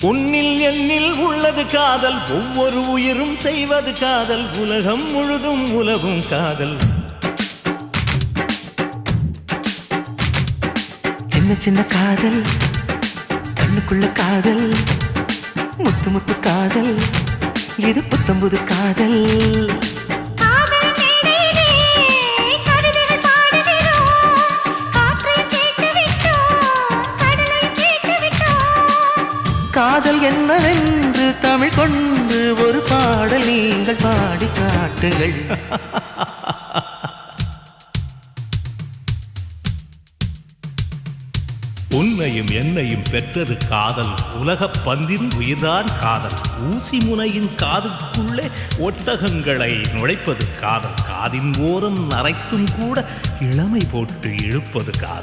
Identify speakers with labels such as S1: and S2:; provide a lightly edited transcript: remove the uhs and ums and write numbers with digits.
S1: உன்னில் என்னில் உள்ளது காதல், ஒவ்வொரு உயிரும் செய்வது காதல், உலகம் முழுதும் உலகும் காதல்.
S2: சின்ன சின்ன காதல், கண்ணுக்குள்ள காதல், முத்து முத்து காதல், இது புத்தம்புது காதல். காதல் என்னவென்று தமிழ் கொண்டு ஒரு பாடல் நீங்கள் பாடி காட்டுங்கள்.
S1: உன்னையும் என்னையும் பெற்றது காதல், உலகப் பந்தின் உயிர்தான் காதல். ஊசி முனையின் காதுக்குள்ளே ஒட்டகங்களை நுழைப்பது காதல், காதின் ஓரம் நரைத்தும் கூட இளமை போட்டு இழுப்பது காதல்.